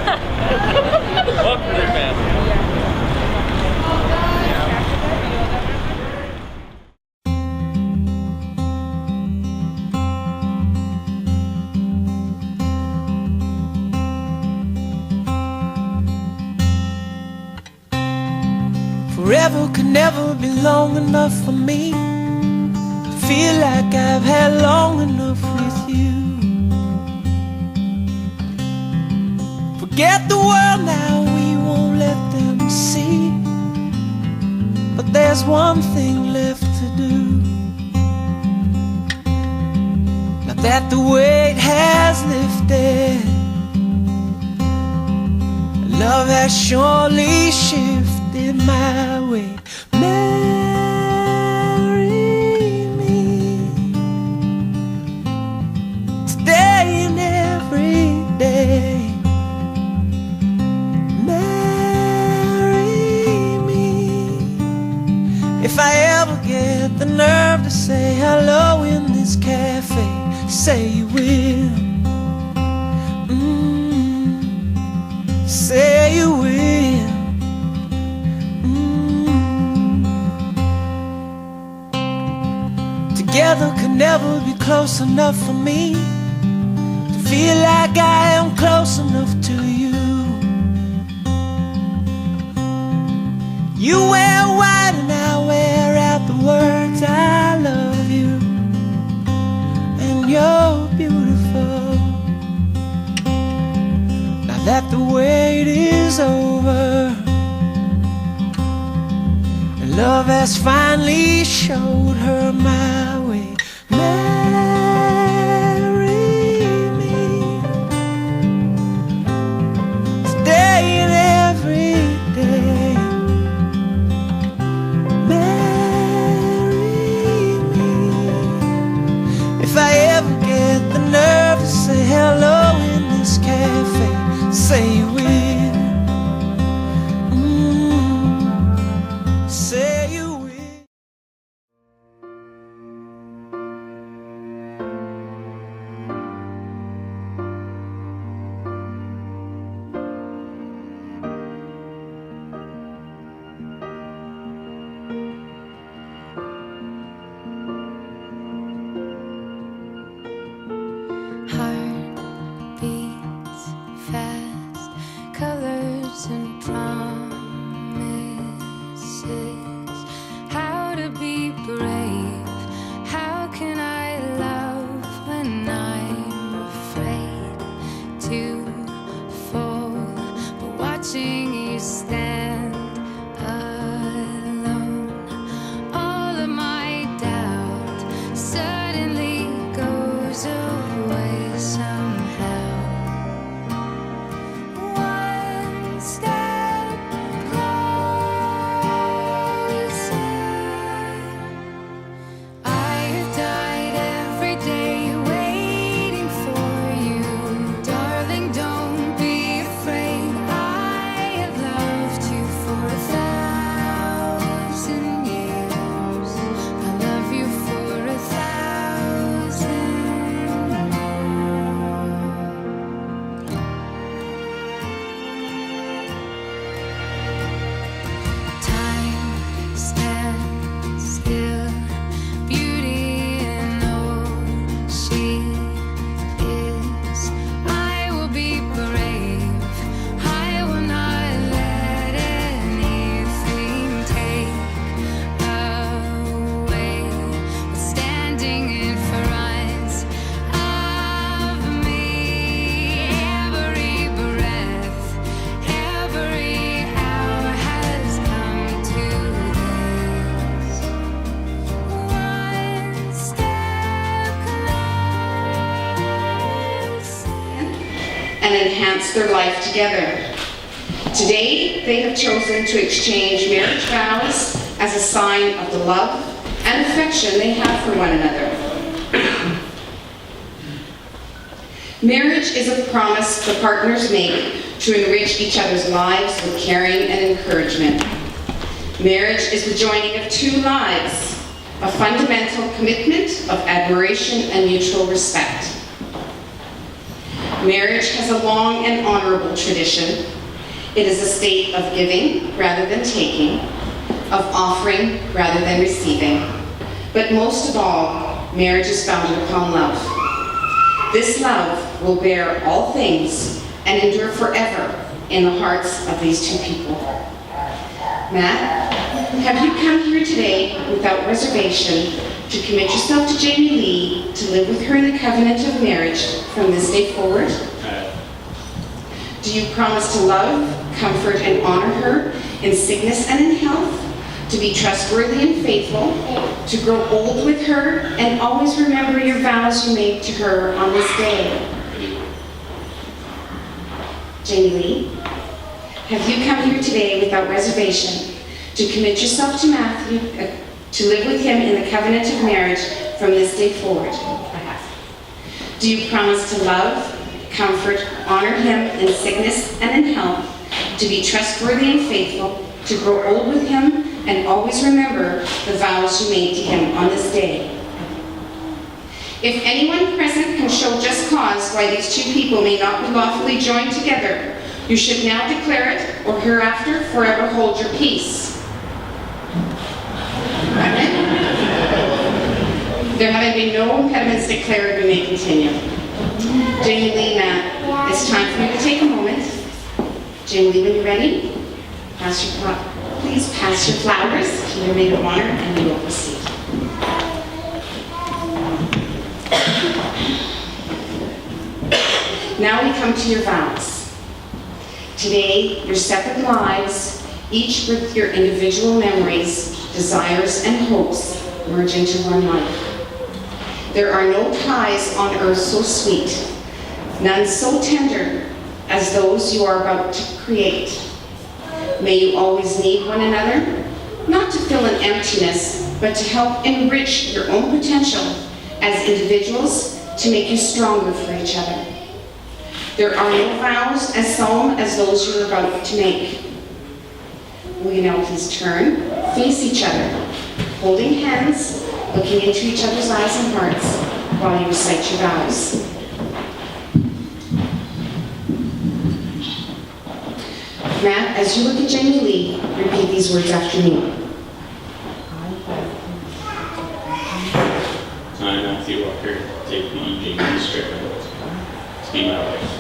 Welcome to their family. Forever could never be long enough for me. Feel like I've had long enough with you. Forget the world now, we won't let them see. But there's one thing left to do. Now that the weight has lifted, love has surely shifted my way. Marry me today and every day. Marry me. If I ever get the nerve to say hello in this cafe, say you will. Say you will. Together could never be close enough for me to feel like I am close enough to you. You wear white and I wear out the words I love you, and you're beautiful. Now that the wait is over, and love has finally showed her my way. Marry me today and every day. Marry me. If I ever get the nerve to say hello in this cafe, say you will. Say you will. Heart beats fast, colors and promises. How to be brave? How can I love when I'm afraid to fall? But watching you stand alone, all of my doubt suddenly goes away somehow. One step closer. I have died every day waiting for you. Darling, don't be afraid. I have loved you for 1,000 years. I love you for 1,000 more. Time stands still, beauty in all she is. I will be brave. I will not let anything take away what's standing in front of me. Every breath, every hour has come to this. One step closer. And enhance their life together. Today, they have chosen to exchange marriage vows as a sign of the love and affection they have for one another. Marriage is a promise the partners make to enrich each other's lives with caring and encouragement. Marriage is the joining of two lives, a fundamental commitment of admiration and mutual respect. Marriage has a long and honorable tradition. It is a state of giving rather than taking, of offering rather than receiving. But most of all, marriage is founded upon love. This love will bear all things and endure forever in the hearts of these two people. Matt, have you come here today without reservation to commit yourself to Jamie Lee, to live with her in the covenant of marriage from this day forward? Do you promise to love, comfort, and honor her in sickness and in health, to be trustworthy and faithful, to grow old with her, and always remember your vows you made to her on this day? Jamie Lee, have you come here today without reservation to commit yourself to Matthew, to live with him in the covenant of marriage from this day forward? I have. Do you promise to love, comfort, honor him in sickness and in health, to be trustworthy and faithful, to grow old with him, and always remember the vows you made to him on this day? If anyone present can show just cause why these two people may not be lawfully joined together, you should now declare it, or hereafter forever hold your peace. There having been no impediments declared, we may continue. Jamie Lee, Matt, it's time for you to take a moment. Jamie Lee, when you're ready, please pass your flowers to your maid of honor, and we will proceed. Now we come to your vows. Today, your separate lives, each with your individual memories, desires, and hopes, merge into one life. There are no ties on earth so sweet, none so tender as those you are about to create. May you always need one another, not to fill an emptiness, but to help enrich your own potential as individuals, to make you stronger for each other. There are no vows as solemn as those you are about to make. Will you now please turn, face each other, holding hands, looking into each other's eyes and hearts while you recite your vows. Matt, as you look at Jamie Lee, repeat these words after me. I, Matthew Walker, take the Jamie Strickland to be my wife.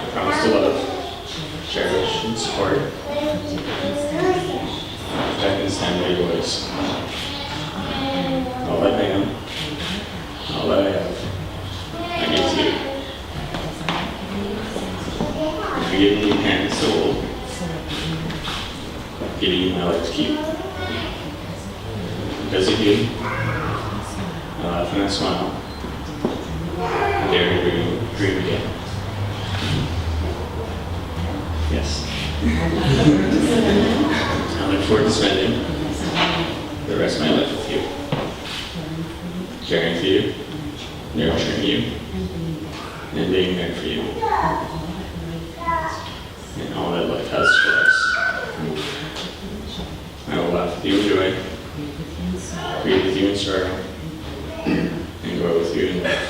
I promise to love, cherish, and support, protect and stand by your voice. All that I am, all that I have, I give to you. I'm giving you hands to hold, giving you my life to keep. Because of you, I laugh and I smile. I dare to dream again. Yes. I look forward to spending the rest of my life with you. Caring for you, nurturing you, and being there for you. And all that life has for us. I will laugh with you in joy, grieve with you in sorrow, and grow with you in life,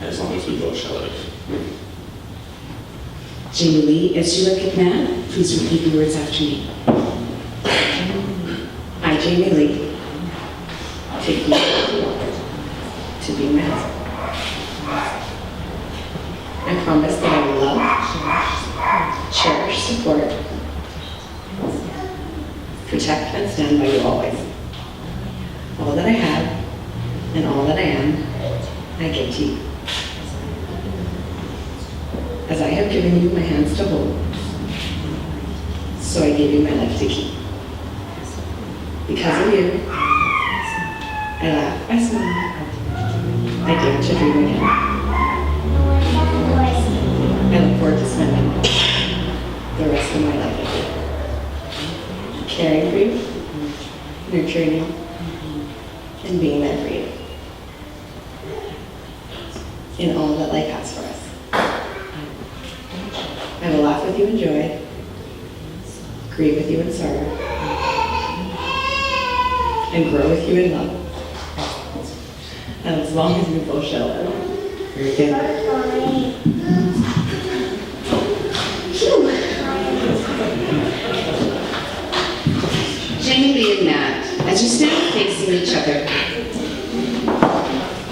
as long as we both shall live. Jamie Lee, as you look at Matt, please repeat the words after me. I, Jamie Lee, take you to be Matt. I promise that I will love, cherish, support, protect, and stand by you always. All that I have and all that I am, I give to you. As I have given you my hands to hold, so I give you my life to keep. Because of you, I laugh, I smile, I dare to dream again. I look forward to spending the rest of my life with you, caring for you, nurturing you, and being there for you in all that life has for us. I will laugh with you in joy, grieve with you in sorrow, and grow with you in love. And as long as we both shall live, Very good. Jamie Lee and Matt, as you stand facing each other,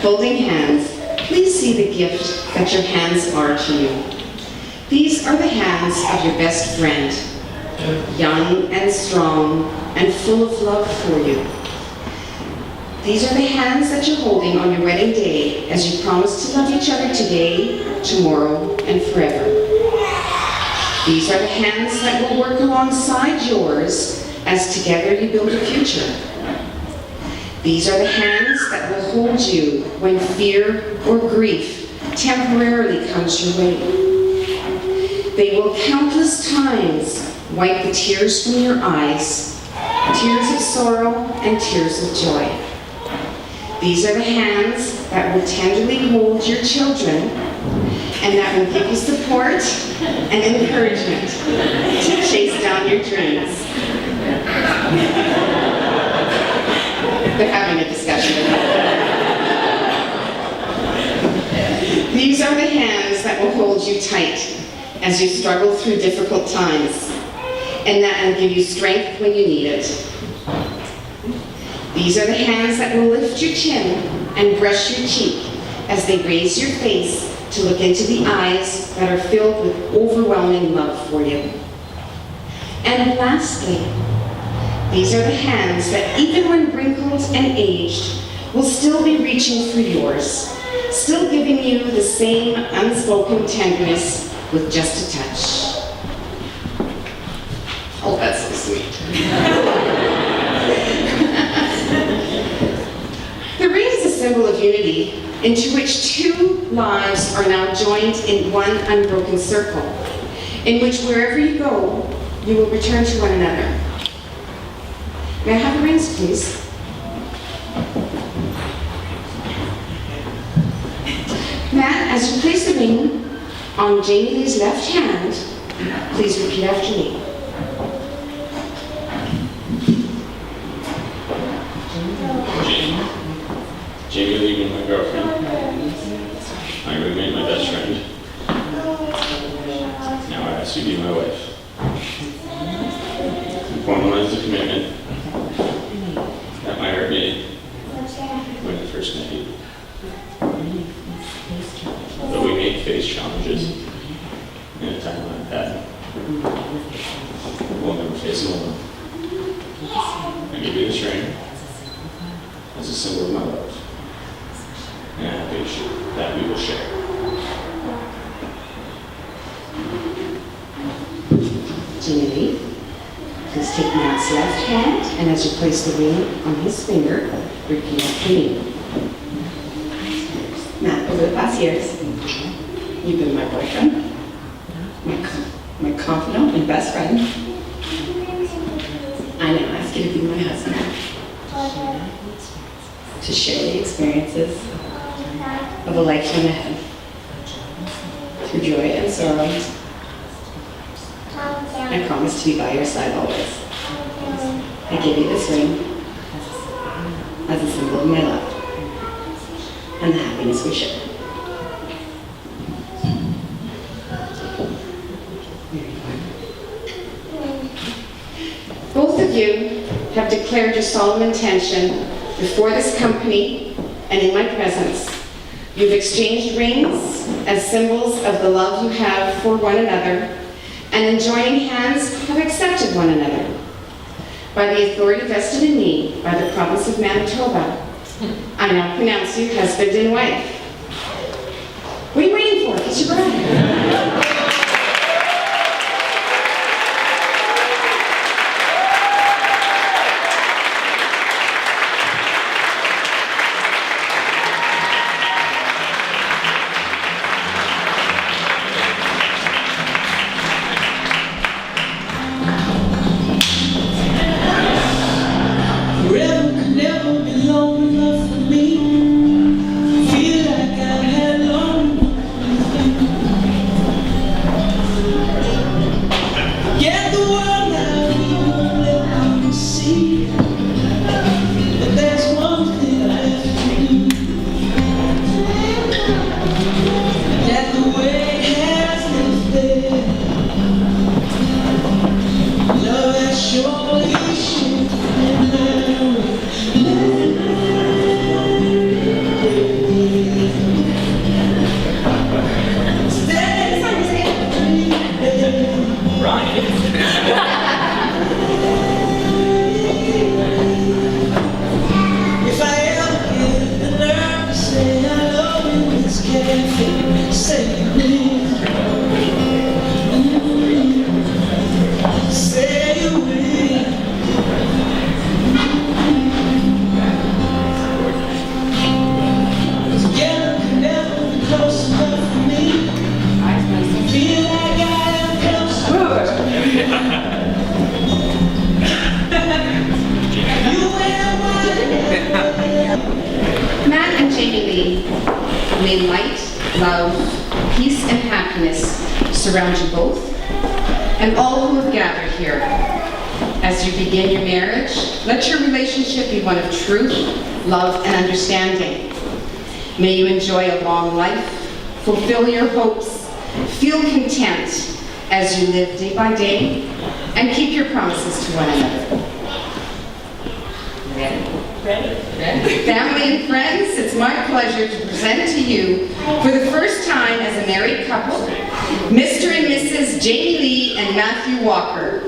holding hands, please see the gift that your hands are to you. These are the hands of your best friend, young and strong and full of love for you. These are the hands that you're holding on your wedding day as you promise to love each other today, tomorrow, and forever. These are the hands that will work alongside yours as together you build a future. These are the hands that will hold you when fear or grief temporarily comes your way. They will countless times wipe the tears from your eyes, tears of sorrow and tears of joy. These are the hands that will tenderly hold your children and that will give you support and encouragement to chase down your dreams. They're having a discussion. These are the hands that will hold you tight as you struggle through difficult times, and that will give you strength when you need it. These are the hands that will lift your chin and brush your cheek as they raise your face to look into the eyes that are filled with overwhelming love for you. And lastly, these are the hands that even when wrinkled and aged, will still be reaching for yours, still giving you the same unspoken tenderness with just a touch. Oh, that's so sweet. The ring is a symbol of unity into which two lives are now joined in one unbroken circle, in which wherever you go, you will return to one another. May I have the rings, please? Matt, as you place the ring on Jamie Lee's left hand, please repeat after me. Jamie Lee being my girlfriend, my roommate, my best friend. Now I ask you to be my wife. And formalize the commitment that my heart made when I first met you. But we may face challenges in a time like that. We'll never face them alone. I give you this ring as a symbol of my love. And I hope that we will share. Jamie Lee, please take Matt's left hand, and as you place the ring on his finger, repeat after me. Matt, over the past years, you've been my boyfriend, my confidant and best friend. I now ask you to be my husband, to share the experiences of a lifetime ahead, through joy and sorrow. I promise to be by your side always. I give you this ring as a symbol of my love and the happiness we share. Both of you have declared your solemn intention before this company and in my presence. You've exchanged rings as symbols of the love you have for one another, and in joining hands have accepted one another. By the authority vested in me by the province of Manitoba, I now pronounce you husband and wife. What are you waiting for? Kiss your bride. Forever could never be long enough for me. Feel Jamie Lee, may light, love, peace, and happiness surround you both and all who have gathered here. As you begin your marriage, let your relationship be one of truth, love, and understanding. May you enjoy a long life, fulfill your hopes, feel content as you live day by day, and keep your promises to one another. Ready? Family and friends, it's my pleasure to present to you, for the first time as a married couple, Mr. and Mrs. Jamie Lee and Matthew Walker.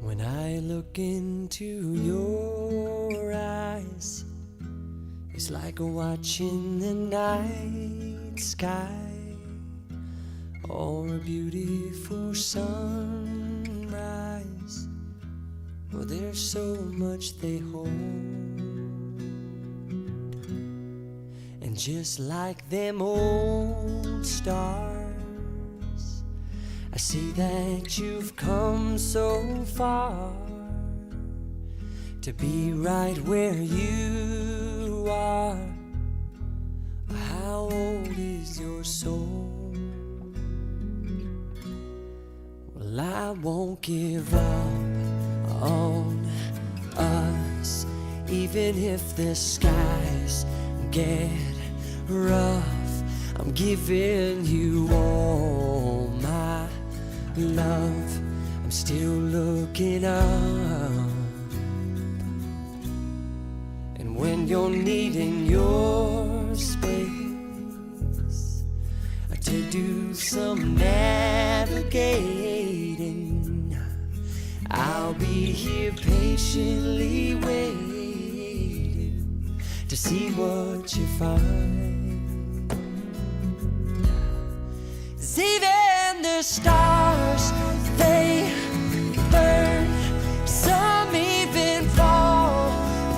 When I look into your eyes, it's like watching the night sky or a beautiful sunrise. Well, there's so much they hold, and just like them old stars, I see that you've come so far to be right where you are. How old is your soul? Well, I won't give up on us, even if the skies get rough. I'm giving you all my love. I'm still looking up, and when you're needing your space to do some navigating, I'll be here patiently waiting to see what you find. 'Cause even the stars, they burn. Some even fall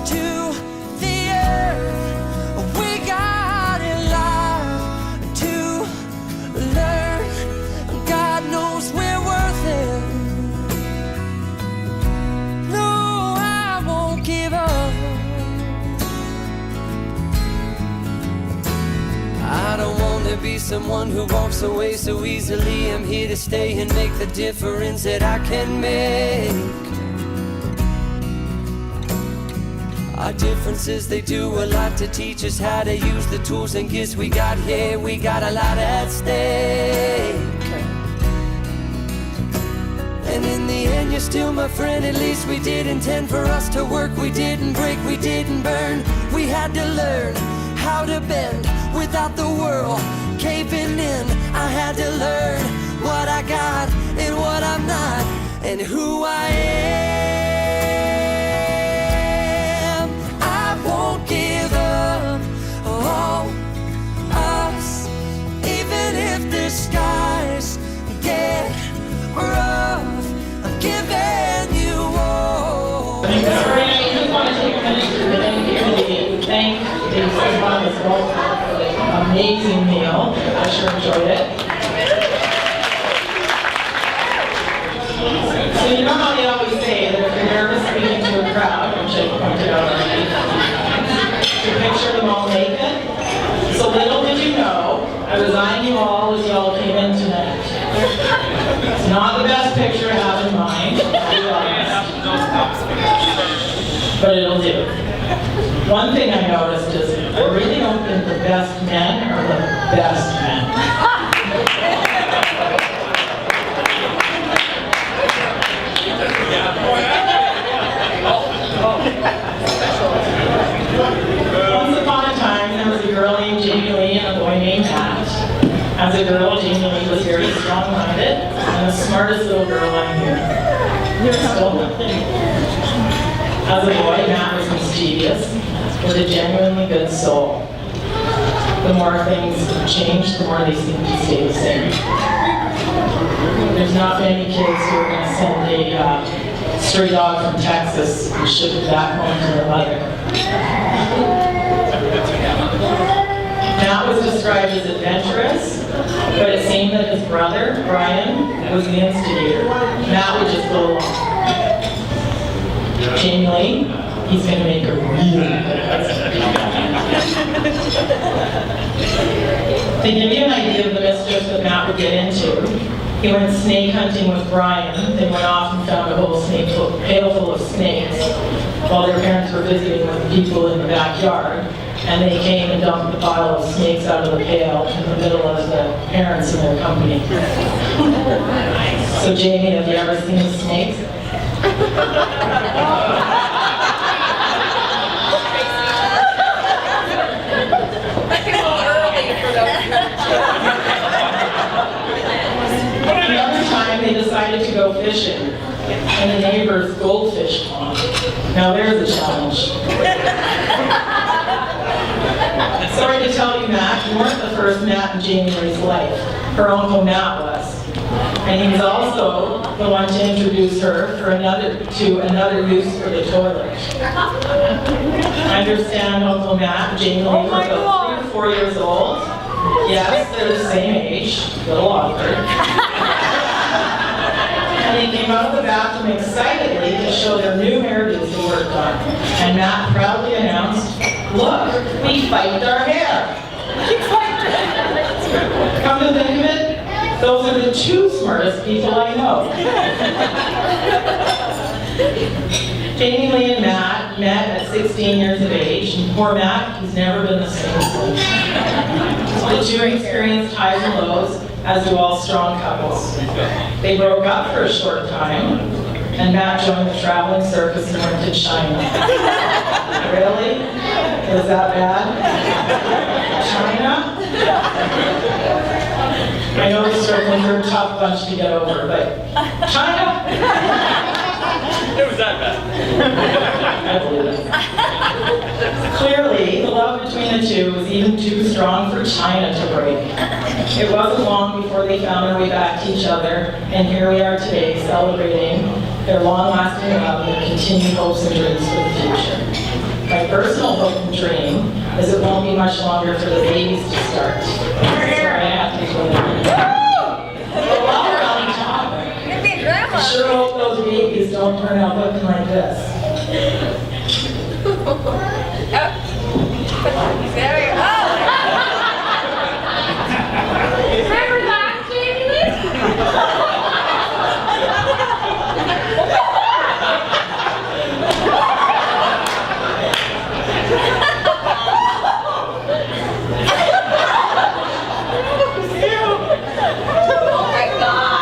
to the earth. We got a lot to learn. God knows we're worth it. No, I won't give up. I don't want to be someone who walks away so easily. I'm here to stay and make the difference that I can make. Our differences, they do a lot to teach us how to use the tools and gifts we got here. We got a lot at stake. And in the end, you're still my friend. At least we did intend for us to work. We didn't break, we didn't burn. We had to learn how to bend without the world caving in. I had to learn what I got and what I'm not, and who I am. I won't give up on us, even if the skies get rough. I'm giving you all. I just want to take a minute to thank the Swan as well for the amazing meal. I sure enjoyed it. So you know how they always say that if you're nervous speaking to a crowd, which I pointed out already, to picture them all naked. So little did you know, I was eyeing you all as you all came in tonight. It's not the best picture I have in mind, I'll be honest. But it'll do. One thing I noticed is I really don't think the best men are the best men. Once upon a time, there was a girl named Jamie Lee and a boy named Matt. As a girl, Jamie Lee was very strong-minded and the smartest little girl I knew. Still nothing. As a boy, Matt was mischievous, with a genuinely good soul. The more things change, the more they seem to stay the same. There's not many kids who are going to send a stray dog from Texas and ship it back home to their mother. Matt was described as adventurous, but it seemed that his brother, Brian, was the instigator. Matt would just go along. Jamie Lee, he's going to make a really good husband. To give you an idea of the mischief that Matt would get into, he went snake hunting with Brian. They went off and found a whole pail full of snakes while their parents were visiting with people in the backyard. And they came and dumped the pile of snakes out of the pail in the middle of the parents and their company. So Jamie, have you ever seen the snakes? Another time they decided to go fishing in the neighbor's goldfish pond. Now there's a challenge. Sorry to tell you, Matt, you weren't the first Matt in Jamie Lee's life. Her uncle Matt was. And he was also the one to introduce her to another use for the toilet. I understand Uncle Matt and Jamie Lee were about 3 to 4 years old. Yes, they're the same age, a little awkward. And they came out of the bathroom excitedly to show their new hairdos they worked on. And Matt proudly announced, "Look, we spiked our hair." Come to think of it, those are the 2 smartest people I know. Jamie Lee and Matt met at 16 years of age, and poor Matt, he's never been the same since. The 2 experienced highs and lows, as do all strong couples. They broke up for a short time, and Matt joined the traveling circus and went to China. Really? Was that bad? China? I know the Stricklands are a tough bunch to get over, but China? I believe it. Clearly, the love between the two was even too strong for China to break. It wasn't long before they found their way back to each other, and here we are today celebrating their long-lasting love and their continued hopes and dreams for the future. My personal hope and dream is it won't be much longer for the babies to start. Sorry, I have to go there. I sure hope those babies don't turn out looking like this. There we go. Remember that, Jamie? Oh my God.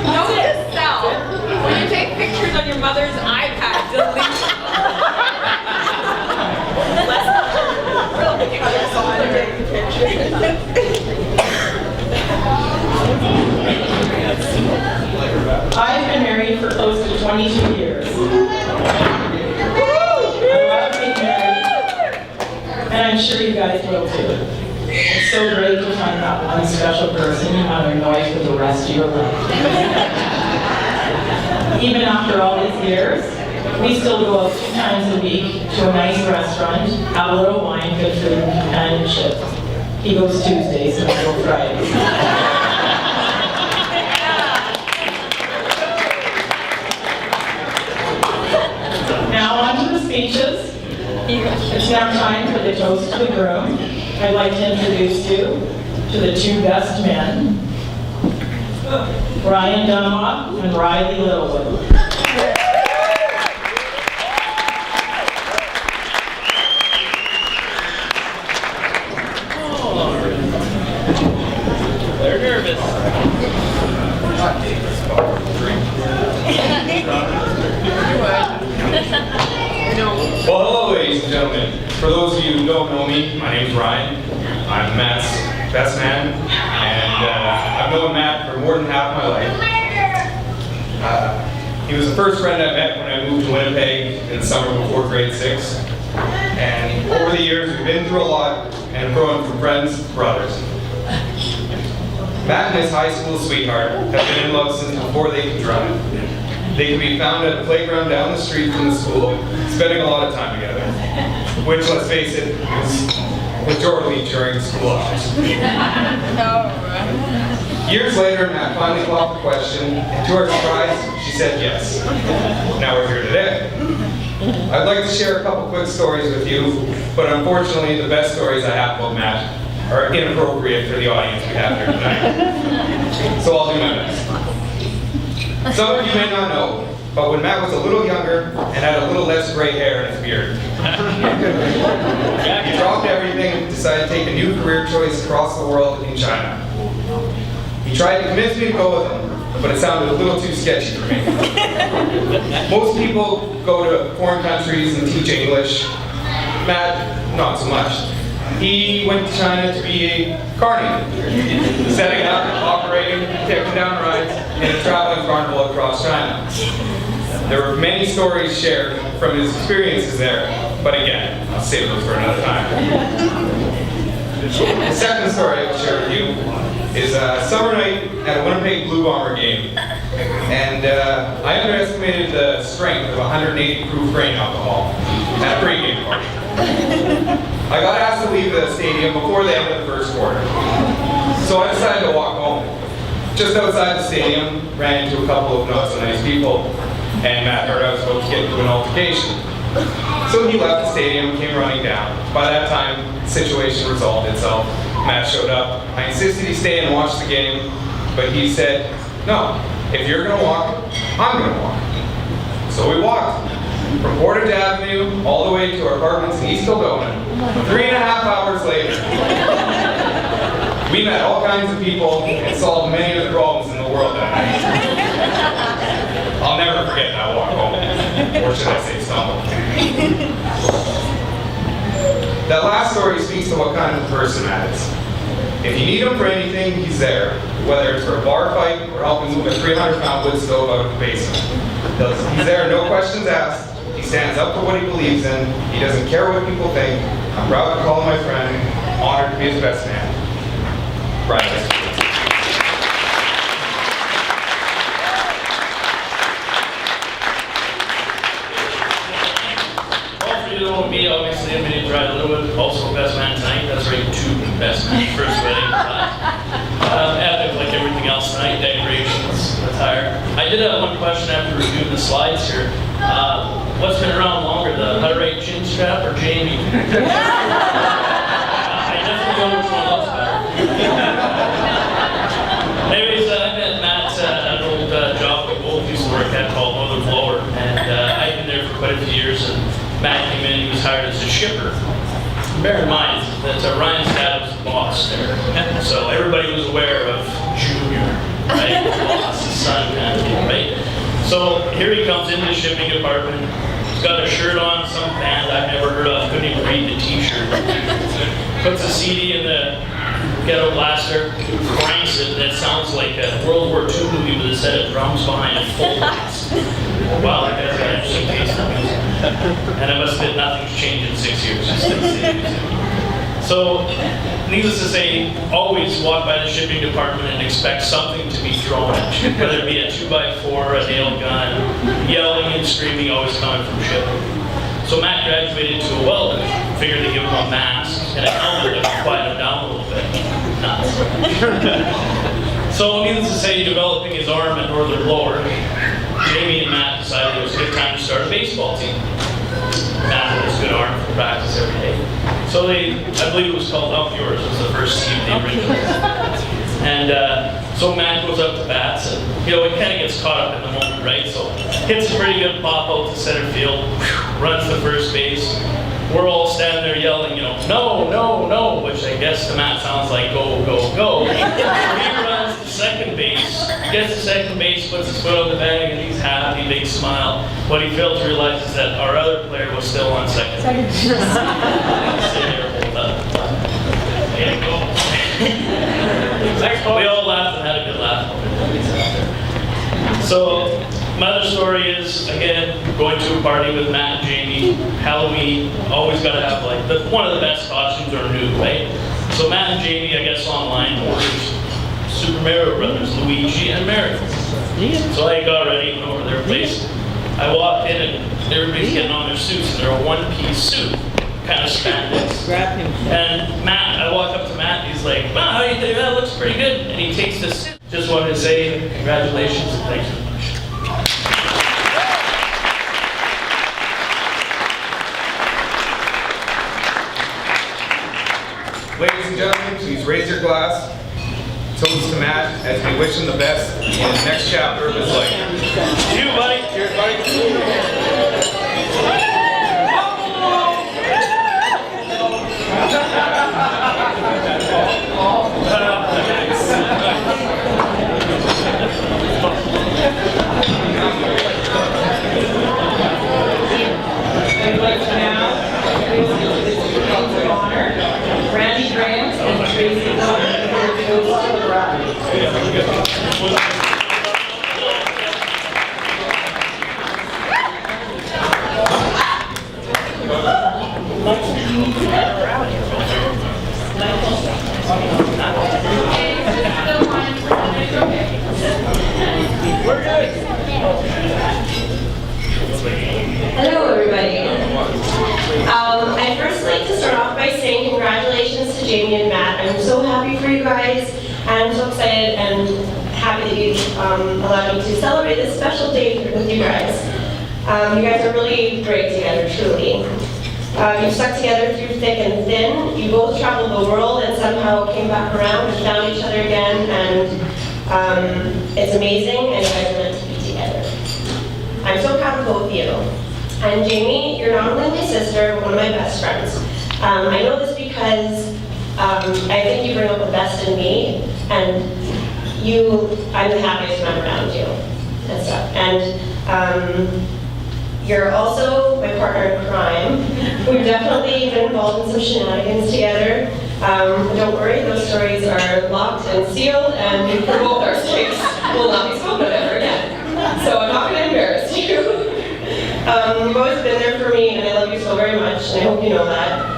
Notice now, when you take pictures on your mother's iPad, delete I've been married for close to 22 years. I love being married, and I'm sure you guys will too. It's so great to find that one special person you want to annoy for the rest of your life. Even after all these years, we still go out 2 times a week to a nice restaurant, have a little wine, good food, and chips. He goes Tuesdays and I go Fridays. Now on to the speeches. It's now time for the toast to the groom. I'd like to introduce you to the 2 best men, Ryan Dunlop and Riley Littlewood. They're nervous. Well, hello, ladies and gentlemen. For those of you who don't know me, my name's Ryan. I'm Matt's best man, and I've known Matt for more than half my life. He was the first friend I met when I moved to Winnipeg in the summer before grade 6. And over the years, we've been through a lot and grown from friends to brothers. Matt and his high school sweetheart have been in love since before they could drive. They could be found at a playground down the street from the school, spending a lot of time together. Which, let's face it, was majority during school hours. Years later, Matt finally caught the question, and to our surprise, she said yes. Now we're here today. I'd like to share a couple quick stories with you, but unfortunately, the best stories I have about Matt are inappropriate for the audience we have here tonight. So I'll do my best. Some of you may not know, but when Matt was a little younger and had a little less gray hair in his beard, he dropped everything and decided to take a new career choice across the world in China. He tried to convince me to go with him, but it sounded a little too sketchy for me. Most people go to foreign countries and teach English. Matt, not so much. He went to China to be a carny, setting up, operating, taking down rides in a traveling carnival across China. There were many stories shared from his experiences there, but again, I'll save those for another time. The second story I will share with you is a summer night at a Winnipeg Blue Bomber game. And I underestimated the strength of 180 proof grain alcohol at a pre-game party. I got asked to leave the stadium before the end of the first quarter. So I decided to walk home. Just outside the stadium, ran into a couple of not so nice people, and Matt heard I was about to get into an altercation. So he left the stadium, came running down. By that time, the situation resolved itself. Matt showed up. I insisted he stay and watch the game, but he said, no, if you're gonna walk, I'm gonna walk. So we walked from Portage Avenue all the way to our apartments in East Kildonan. 3.5 hours later. We met all kinds of people and solved many of the problems in the world that night. I'll never forget that walk home. Or should I say stumble. That last story speaks to what kind of person Matt is. If you need him for anything, he's there. Whether it's for a bar fight or helping move a 300-pound wood stove out of the basement. He's there, no questions asked. He stands up for what he believes in. He doesn't care what people think. I'm proud to call him my friend. Honored to be his best man. Brian. Well, for you to know me, obviously, I'm going to try a little bit. Also, best man tonight. That's right, 2 best men. First wedding. Epic like everything else tonight. Decorations, attire. I did have one question after reviewing the slides here. What's been around longer, the Hutterite chin strap or Jamie? I definitely know which one looks better. Anyways, I met Matt at an old job we both used to work at called Northern Blower, and I've been there for quite a few years, and Matt came in, he was hired as a shipper. Bear in mind that Ryan's dad was the boss there, so everybody was aware of Junior, right? The boss, his son, right? So here he comes into the shipping department. He's got a shirt on, some band I've never heard of, couldn't even read the t-shirt. Puts a CD in the ghetto blaster, cranks it, and it sounds like a World War II movie with a set of drums behind it, full blast. Wow, that guy's got interesting taste in music. And I must admit, nothing's changed in 6 years. It's still the same music. So, needless to say, always walk by the shipping department and expect something to be thrown at you, whether it be a 2x4, a nail gun, yelling and screaming always coming from shipping. So Matt graduated to a welder, figured to give him a mask and a helmet to quiet him down a little bit. Nuts. So, needless to say, developing his arm at Northern Blower, Jamie and Matt decided it was a good time to start a baseball team. Matt had his good arm for practice every day. So I believe it was called Up Yours, was the first team they originally. And so Matt goes up to bats, and he kind of gets caught up in the moment, right? So hits a pretty good pop out to center field, runs to first base. We're all standing there yelling, no, no, no, which I guess to Matt sounds like go, go, go. So he runs to second base, gets to second base, puts his foot on the bag, and he's happy, big smile. What he failed to realize is that our other player was still on second base. Sitting there, hold up. There you go. We all laughed and had a good laugh. So, my other story is, again, going to a party with Matt and Jamie, Halloween, always got to have one of the best costumes are new, right? So Matt and Jamie, I guess online, ordered Super Mario Brothers, Luigi and Mario. So I got ready, went over to their place. I walked in and everybody's getting on their suits, and they're a one-piece suit, kind of spandex. And Matt, I walk up to Matt, and he's like, wow, how do you think that looks pretty good? And he takes the suit. Just wanted to say congratulations and thanks very much. Ladies and gentlemen, please raise your glass. Toast to Matt as we wish him the best in the next chapter of his life. You, buddy. Cheers, buddy. I'd like to now introduce the guests of honor, Randy Graham and Tracy Miller, who are toast to the bride. Hello, everybody. I'd first like to start off by saying congratulations to Jamie and Matt. I'm so happy for you guys. I'm so excited and happy that you allowed me to celebrate this special day with you guys. You guys are really great together, truly. You've stuck together through thick and thin. You both traveled the world and somehow came back around and found each other again, and it's amazing, and you guys are meant to be together. I'm so proud of both of you. And Jamie, you're not only my sister, but one of my best friends. I know this because I think you bring out the best in me, and I'm the happiest when I'm around you and stuff. And you're also my partner in crime. We've definitely been involved in some shenanigans together. Don't worry, those stories are locked and sealed, and both our stakes will not be spoken of ever again. So I'm not going to embarrass you. You've always been there for me, and I love you so very much, and I hope you know that.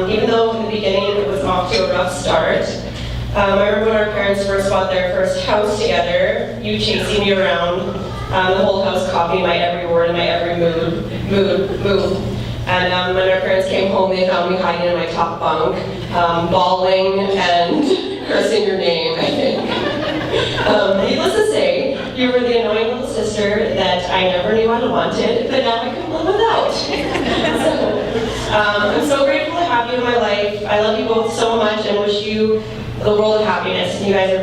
Even though in the beginning it was off to a rough start. I remember when our parents first bought their first house together, you chasing me around, the whole house copying my every word and my every move. And when our parents came home, they found me hiding in my top bunk, bawling and cursing your name, I think. Needless to say, you were the annoying little sister that I never knew I wanted, but now I couldn't live without. So, I'm so grateful to have you in my life. I love you both so much and wish you the world of happiness. You guys are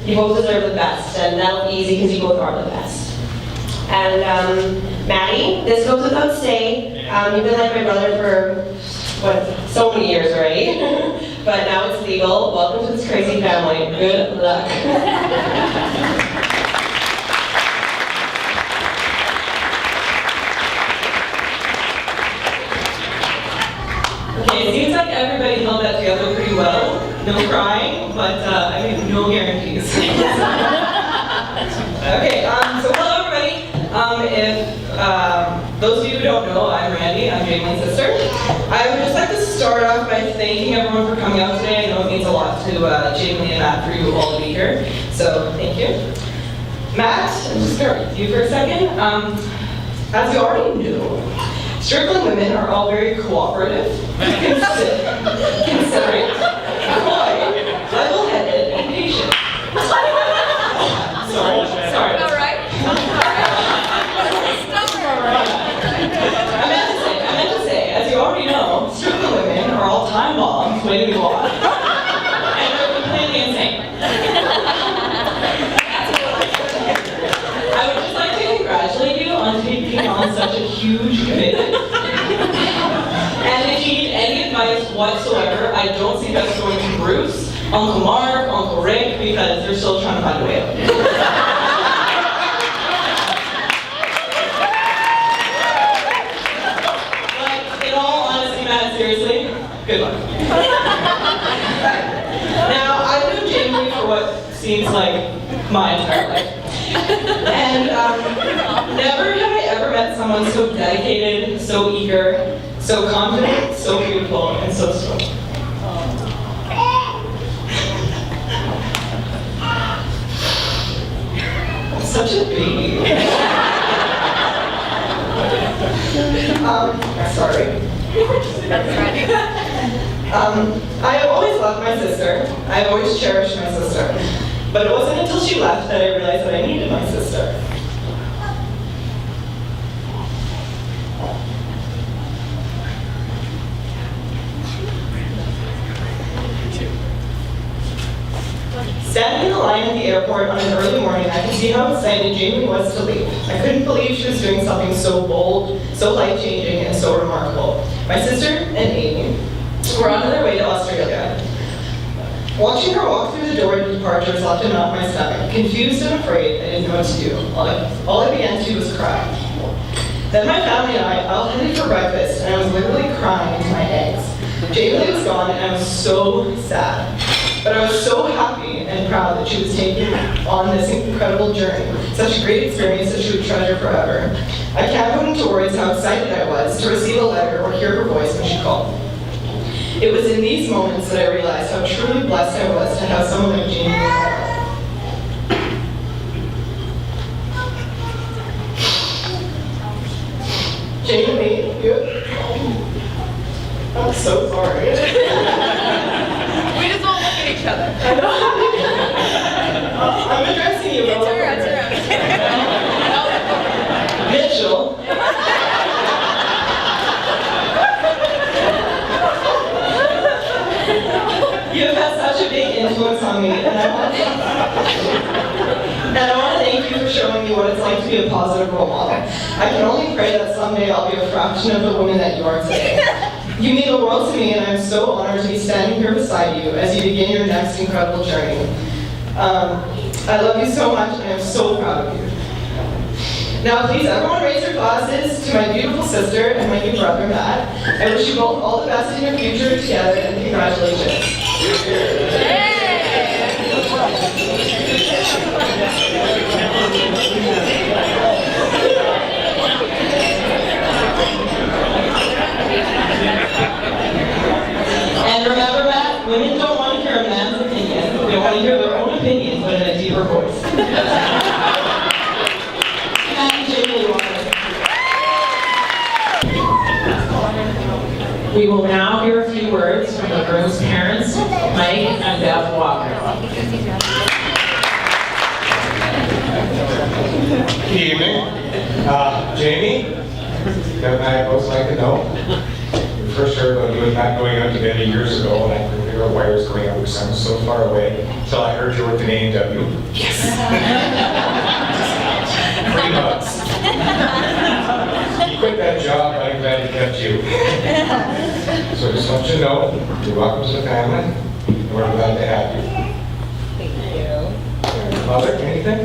you both deserve the best, and that'll be easy because you both are the best. And Maddie, this goes without saying, you've been like my brother for, so many years already, but now it's legal. Welcome to this crazy family. Good luck. Okay, it seems like everybody held that together pretty well. No crying, but I mean, no guarantees. Okay, so hello everybody. If those of you who don't know, I'm Randy, I'm Jalen's sister. I would just like to start off by thanking everyone for coming out today. I know it means a lot to Jalen and Matt for you all to be here, so thank you. Matt, I'm just going to read you for a second. As you already knew, Strickland women are all very cooperative, considerate, coy, level-headed, and patient. Sorry. All right. I meant to say, as you already know, Strickland women are all time bombs waiting to go off. And they're completely insane. I would just like to congratulate you on taking on such a huge commitment. And if you need any advice whatsoever, I don't suggest going to Bruce, Uncle Mark, Uncle Rick, because they're still trying to find a way out. Seriously, good luck. Now, I've known Jamie for what seems like my entire life. And never have I ever met someone so dedicated, so eager, so confident, so beautiful, and so strong. I'm such a baby. Sorry. I have always loved my sister. I have always cherished my sister. But it wasn't until she left that I realized that I needed my sister. Standing in the line at the airport on an early morning, I could see how excited Jamie was to leave. I couldn't believe she was doing something so bold, so life-changing, and so remarkable. My sister and Amy were on their way to Australia. Watching her walk through the door to departures left a knot in my stomach. Confused and afraid, I didn't know what to do. All I began to do was cry. Then my family and I all headed for breakfast, and I was literally crying into my eggs. Jamie was gone, and I was so sad. But I was so happy and proud that she was taking on this incredible journey, such a great experience that she would treasure forever. I can't put into words how excited I was to receive a letter or hear her voice when she called. It was in these moments that I realized how truly blessed I was to have someone like Jamie in my life. Jamie, you? I'm so sorry. We just all look at each other. I know. I'm addressing you. It's around. Mitchell. You have had such a big influence on me, and I want to thank you for showing me what it's like to be a positive role model. I can only pray that someday I'll be a fraction of the woman that you are today. You mean the world to me, and I'm so honored to be standing here beside you begin your next incredible journey. I love you so much, and I'm so proud of you. Now please, everyone raise your glasses to my beautiful sister and my new brother, Matt. I wish you both all the best in your future together, and congratulations. And remember, Matt, women don't want to hear a man's opinion. They want to hear their own opinion, but in a deeper voice. And Jamie Walker. We will now hear a few words from the groom's parents, Mike and Bev Walker. Good evening. Jamie, Deb and I both like to know. We first heard about you and Matt going out together years ago, and I couldn't figure out why I was going out because I was so far away, until I heard you were at the A&W. Yes! 3 months. You quit that job, but I'm glad he kept you. So I just want you to know, you're welcome to the family, and we're glad to have you. Thank you. Mother, anything?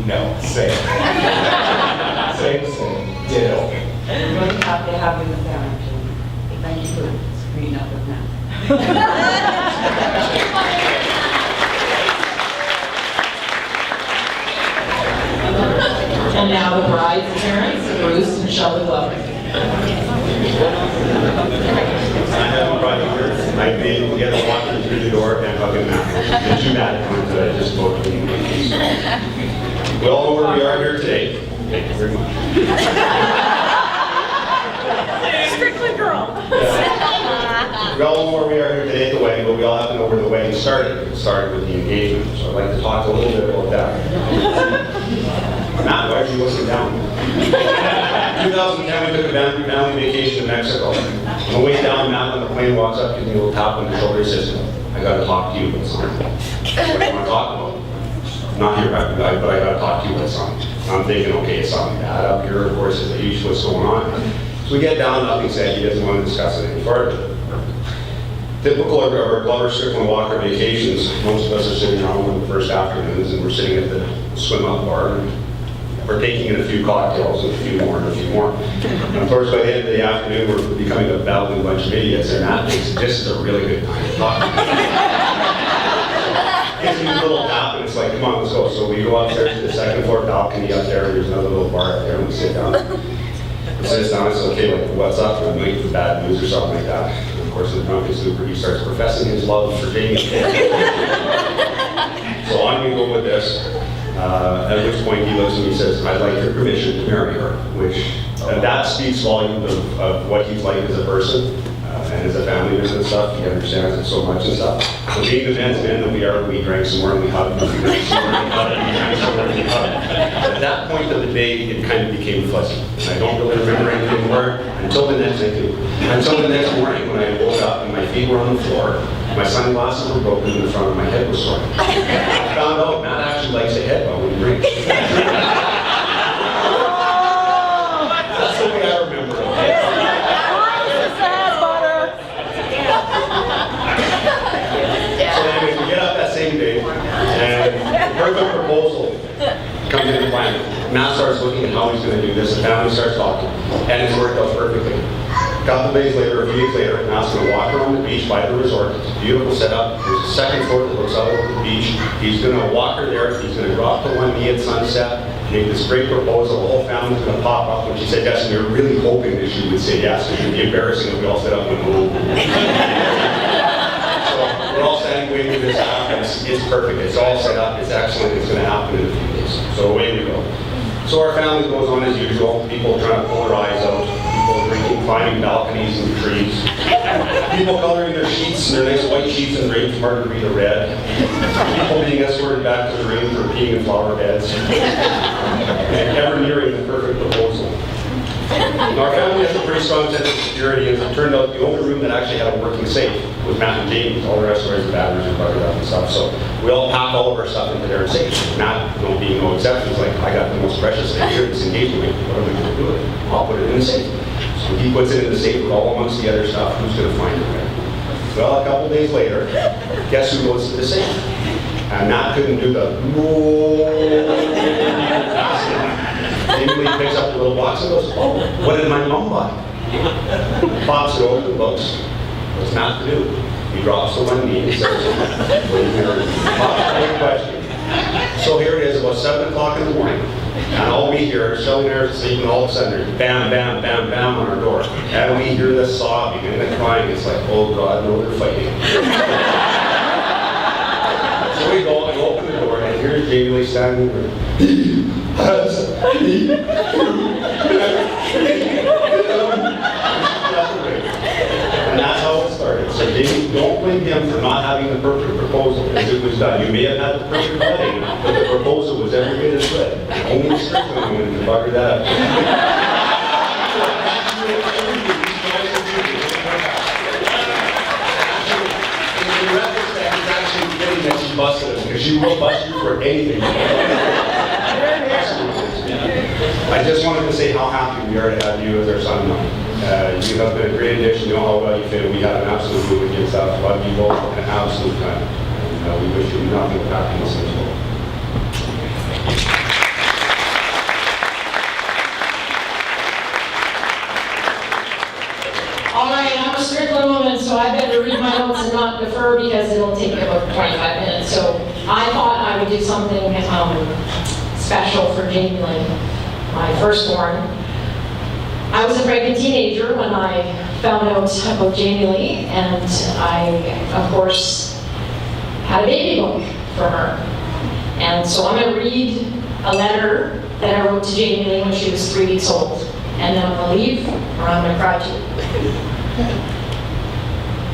No, same. Same. Ditto. I'm really happy to have you in the family. Thank you for screening up with Matt. And now the bride's parents, Bruce and Shelley Glover. I haven't brought you here. I've been together walking through the door and hugging Matt. The 2 Matt ones that I just spoke to. We all know where we are here today. Thank you very much. Strictly girl. We all know where we are here today at the wedding, but we all have to know where the wedding started. It started with the engagement. So I'd like to talk a little bit about that. Matt, why are you looking down? 2010, we took a family vacation to Mexico. On the way down, Matt on the plane walks up, gives me a little tap on the shoulder, says, I gotta talk to you about something. What do you want to talk about? I'm not here, but I gotta talk to you about something. I'm thinking, okay, it's something bad up here, of course, it's huge, what's going on? So we get down, nothing said, he doesn't want to discuss it any further. Typical of our Glover, Strickland, Walker vacations, most of us are sitting around in the first afternoons and we're sitting at the swim-up bar and we're taking in a few cocktails and a few more and a few more. And of course, by the end of the afternoon, we're becoming a babbling bunch of idiots, and that makes this is a really good time to talk. Gives me a little tap, and it's like, come on, let's go. So we go upstairs to the 2nd floor balcony up there, and there's another little bar up there, and we sit down. He sits down, it's okay, like, what's up? And I'm waiting for bad news or something like that. And of course, the drunken super, he starts professing his love for Jamie. So on we go with this. At which point he looks and he says, I'd like your permission to marry her, which that speaks volumes of what he's like as a person and as a family man and stuff. He understands it so much and stuff. So being the men's men that we are, we drank some more and we hugged, and we drank some more and we hugged, and we drank some more and we hugged. At that point of the day, it kind of became fuzzy. I don't really remember anything more until the next morning when I woke up and my feet were on the floor. My sunglasses were broken and the front of my head was sore. I found out Matt actually likes a headbutt when he drinks. That's the way I remember it. So anyway, we get up that same day and the perfect proposal comes into plan. Matt starts looking at how he's going to do this, the family starts talking, and it's worked out perfectly. A couple days later, a few days later, Matt's going to walk around the beach by the resort. It's a beautiful setup. There's a 2nd floor that looks out over the beach. He's going to walk her there. He's going to drop to one knee at sunset, make this great proposal. The whole family's going to pop up. When she said yes, we were really hoping that she would say yes. It would be embarrassing if we all set up and went home. So we're all standing waiting for this to happen. It's perfect. It's all set up. It's excellent. It's going to happen in a few days. So away we go. So our family goes on as usual. People trying to pull their eyes out. People drinking, climbing balconies and trees. People coloring their sheets, their nice white sheets in range margarita red. People being escorted back to the room for peeing in flower beds. And ever nearing the perfect proposal. Now, our family has a pretty strong sense of security, and it turned out the only room that actually had a working safe was Matt and Jamie. All the rest of the batteries are covered up and stuff. So we all pack all of our stuff into their safe. Matt, being no exception, like, I got the most precious thing here, this engagement ring. What am I going to do with it? I'll put it in the safe. So he puts it in the safe with all amongst the other stuff. Who's going to find it? Well, a couple days later, guess who goes to the sink? And Matt couldn't do the fast enough. Jamie Lee picks up the little box and goes, oh, what did my mom buy? Pops it over and looks. What's Matt to do? He drops to one knee and says, what are you hearing? Great question. So here it is, about 7 o'clock in the morning. And all we hear is Shelly and I are sleeping, all of a sudden there's bam, bam, bam, bam on our door. And we hear the sobbing and the crying. It's like, oh God, no, they're fighting. So we go and open the door, and here's Jamie Lee standing there. And that's how it started. So Jamie, don't blame him for not having the perfect proposal as it was done. You may have had the perfect wedding, but the proposal was every bit as good. Only the Strickland woman can bugger that up. In retrospect, it's actually fitting that she busted him, because she will bust you for anything. I just wanted to say how happy we are to have you as our son now. You have been a great addition. You know how well you fit. We had an absolute group of kids that love you both, an absolute time. And we wish you nothing but happiness in this world. All right, I'm a Strickland woman, so I better read my notes and not defer because it'll take me about 25 minutes. So I thought I would do something special for Jamie Lee, my firstborn. I was a pregnant teenager when I found out about Jamie Lee, and I, of course, had a baby book for her. And so I'm going to read a letter that I wrote to Jamie Lee when she was 3 weeks old, and then I'm going to leave, or I'm going to cry to you.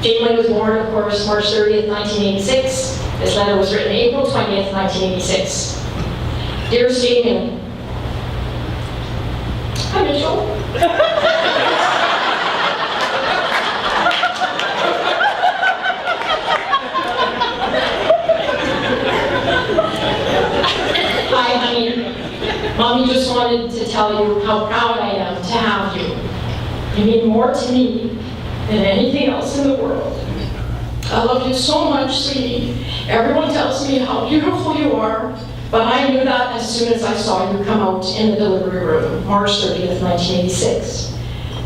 Jamie Lee was born, of course, March 30th, 1986. This letter was written April 20th, 1986. Dearest Jamie, hi Mitchell. Hi honey. Mommy just wanted to tell you how proud I am to have you. You mean more to me than anything else in the world. I love you so much, sweetie. Everyone tells me how beautiful you are, but I knew that as soon as I saw you come out in the delivery room, March 30th, 1986.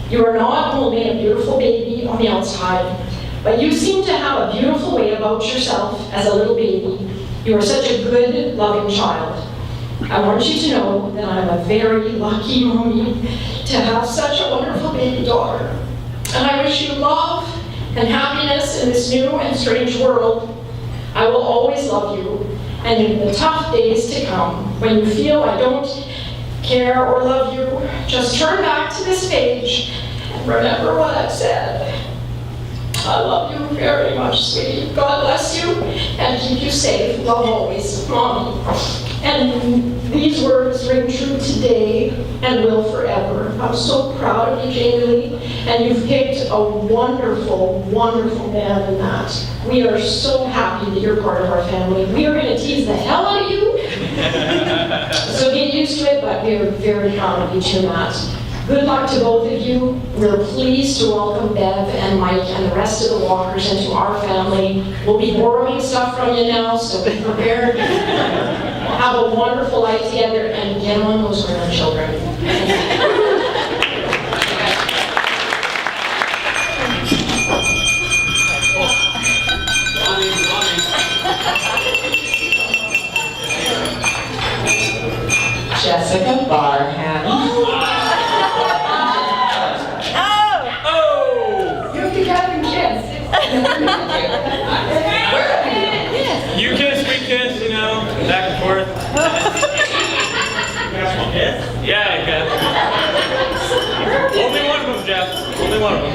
You are not only a beautiful baby on the outside, but you seem to have a beautiful way about yourself as a little baby. You are such a good, loving child. I want you to know that I'm a very lucky mommy to have such a wonderful baby daughter. And I wish you love and happiness in this new and strange world. I will always love you. And in the tough days to come, when you feel I don't care or love you, just turn back to this page and remember what I've said. I love you very much, sweetie. God bless you and keep you safe. Love always, Mommy. And these words ring true today and will forever. I'm so proud of you, Jamie Lee, and you've picked a wonderful, wonderful man in that. We are so happy that you're part of our family. We are going to tease the hell out of you, so get used to it, but we are very proud of you too, Matt. Good luck to both of you. We're pleased to welcome Bev and Mike and the rest of the Walkers into our family. We'll be borrowing stuff from you now, so be prepared. Have a wonderful life together and get on those grandchildren. Jessica Barham. You have to have a kiss. You kiss, we kiss, you know, back and forth. Yeah, I can. Only one of them, Jeff. Only one of them.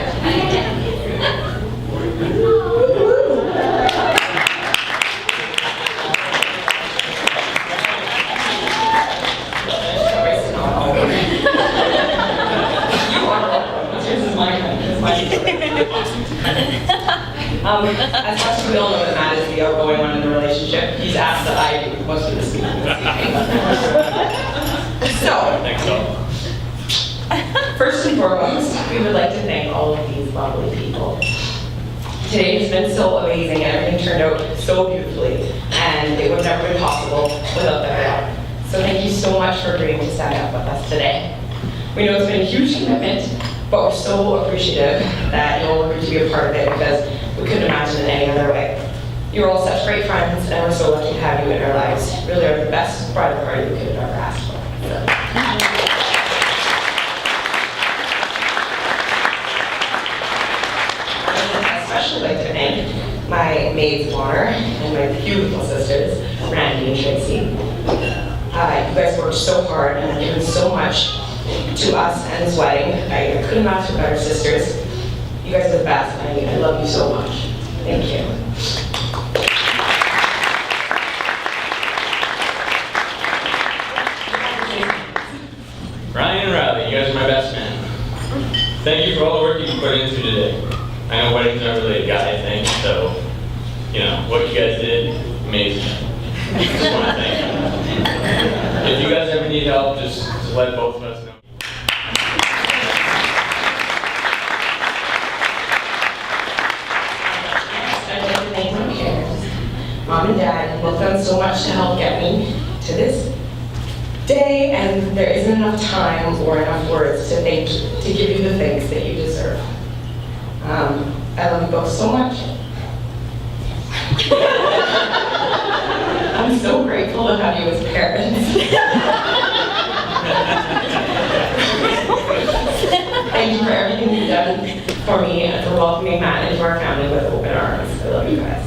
As much as we all know that Matt is the outgoing one in the relationship, he's asked that I do most of the speaking this evening. So, Next up. first and foremost, we would like to thank all of these lovely people. Today has been so amazing and everything turned out so beautifully, and it would never been possible without their help. So thank you so much for agreeing to stand up with us today. We know it's been a huge commitment, but we're so appreciative that you all agreed to be a part of it because we couldn't imagine it any other way. You're all such great friends, and we're so lucky to have you in our lives. You really are the best bridal party we could have ever asked for. I'd especially like to thank my maids of honor and my beautiful sisters, Randy and Tracy. You guys worked so hard and have given so much to us and this wedding. I couldn't ask for better sisters. You guys are the best, and I love you so much. Thank you. Ryan and Riley, you guys are my best men. Thank you for all the work you put into today. I know weddings aren't really a guy thing, so, you know, what you guys did, amazing. Just want to thank you. If you guys ever need help, just let both of us know. I'd like to thank my parents, Mom and Dad, who have done so much to help get me to this day, and there isn't enough time or enough words to give you the thanks that you deserve. I love you both so much. I'm so grateful to have you as parents. Thank you for everything you've done for me and for welcoming Matt into our family with open arms. I love you guys.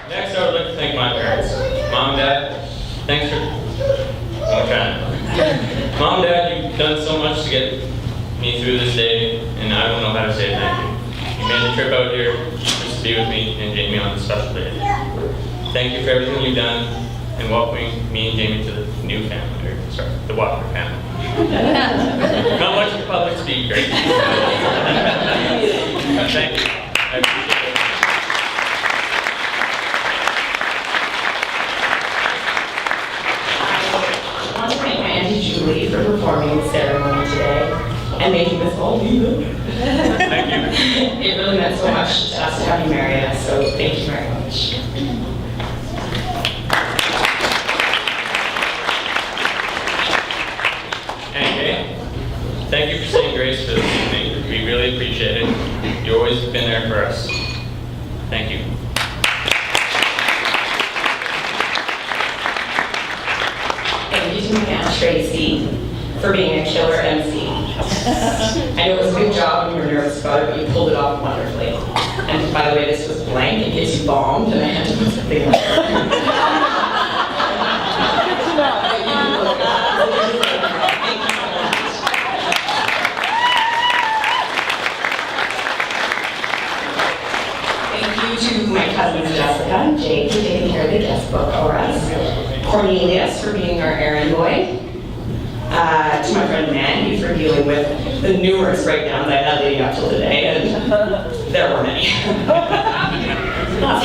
Next, I would like to thank my parents. Mom and Dad, thanks for... Okay. Mom and Dad, you've done so much to get me through this day, and I don't know how to say thank you. You made the trip out here just to be with me and Jamie on this special day. Thank you for everything you've done and welcoming me and Jamie to the new family, or sorry, the Walker family. Not much of a public speaker. But thank you. I appreciate it. I want to thank my Auntie Julie for performing the ceremony today and making this all legal. Thank you. It really meant so much to us to have you marry us, so thank you very much. Thank you for saying grace for this evening. We really appreciate it. You've always been there for us. Thank you. Thank you to my Aunt Tracy for being a killer MC. I know it was a big job and you were nervous about it, but you pulled it off wonderfully. And by the way, this was blank in case you bombed, and I had to put something on it. To my cousins Jessica and Jake for taking care of the guest book for us. Cornelius for being our errand boy. To my friend Mandy for dealing with the numerous breakdowns I had leading up till today, and there were many.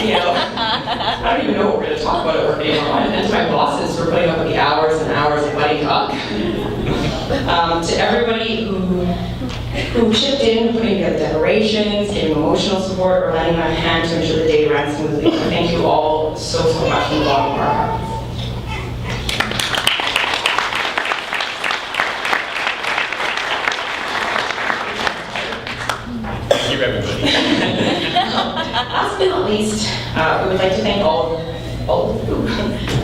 You know, I don't even know what we're going to talk about at work anymore. And to my bosses for putting up with the hours and hours of buddy talk. To everybody who chipped in, putting together decorations, giving emotional support, or lending a hand to ensure the day ran smoothly. Thank you all so much from the bottom of our hearts. Thank you, everybody. Last but not least, we would like to thank all of you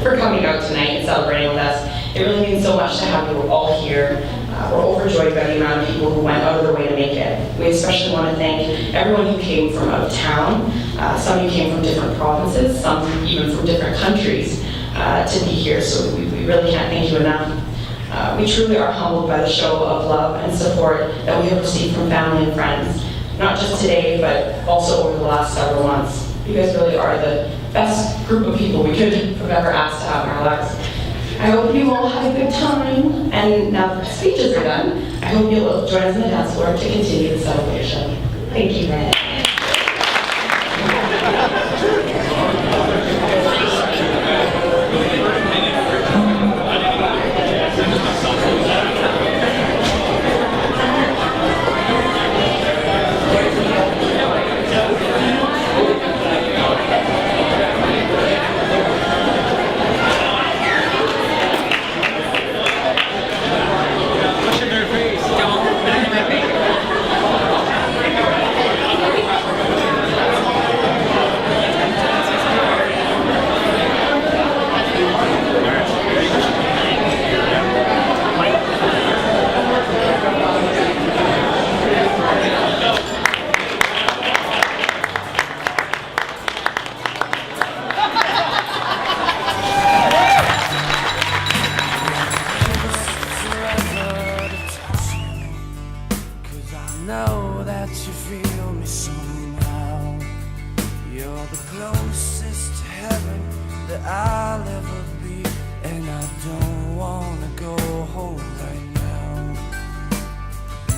for coming out tonight and celebrating with us. It really means so much to have you all here. We're overjoyed by the amount of people who went out of their way to make it. We especially want to thank everyone who came from out of town. Some of you came from different provinces, some even from different countries to be here, so we really can't thank you enough. We truly are humbled by the show of love and support that we have received from family and friends, not just today, but also over the last several months. You guys really are the best group of people we could have ever asked to have in our lives. I hope you all had a good time, and now that the speeches are done, I hope you'll join us on the dance floor to continue the celebration. Thank you very much.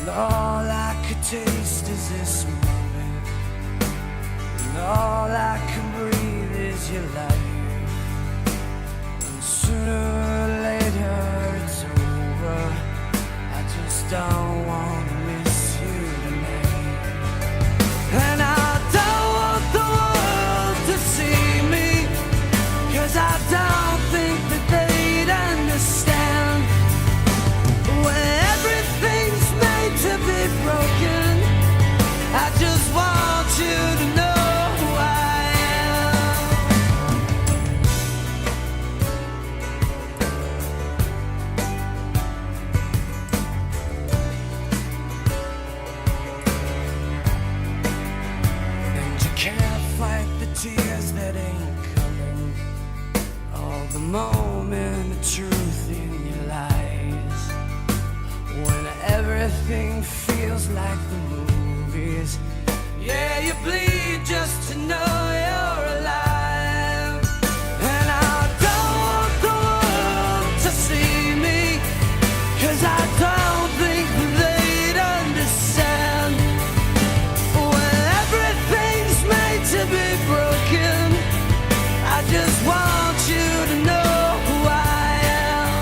And all I could taste is this moment, and all I can breathe is your light. And sooner or later it's over, I just don't want to miss you tonight. And I don't want the world to see me, 'cause I don't think that they'd understand. When everything's made to be broken, I just want you to know who I am. And you can't fight the tears that ain't coming, all the moment of truth in your lies. When everything feels like the movies, yeah, you bleed just to know you're alive. And I don't want the world to see me, 'cause I don't think they'd understand. When everything's made to be broken, I just want you to know who I am.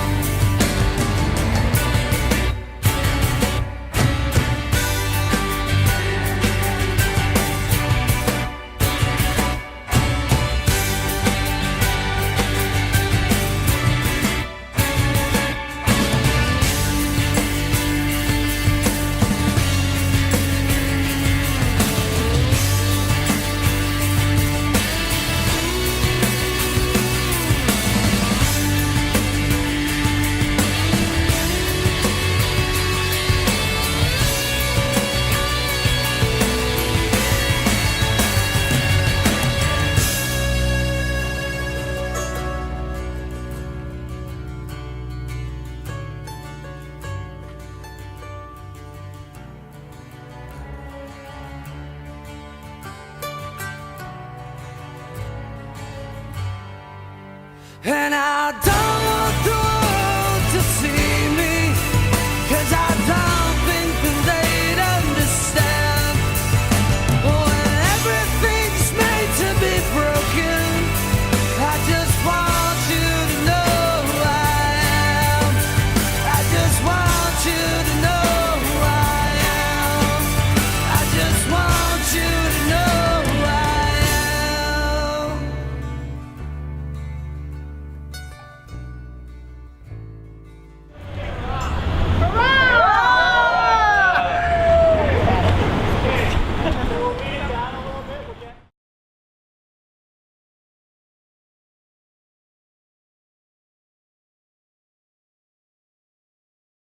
And I don't